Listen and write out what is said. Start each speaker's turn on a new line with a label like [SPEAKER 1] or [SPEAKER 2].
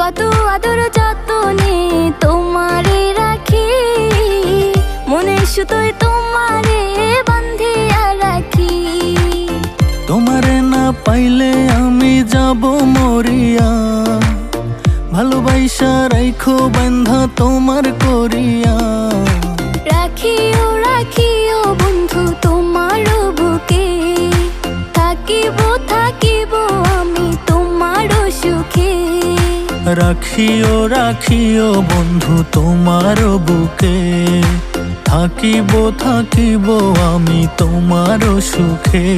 [SPEAKER 1] কত আদর যতনে তোমারে রাখি, মনে সুতোয় তোমারে বান্ধিয়া রাখি।
[SPEAKER 2] তোমারে না পাইলে আমি যাব মরিয়া, ভালোবাসা রাইখো বান্ধা তোমার করিয়া।
[SPEAKER 1] রাখিও রাখিও বন্ধু তোমার বুকে, থাকিব থাকিব আমি তোমার সুখে।
[SPEAKER 2] রাখিও রাখিও বন্ধু তোমার বুকে, থাকিব থাকিব আমি তোমার সুখে।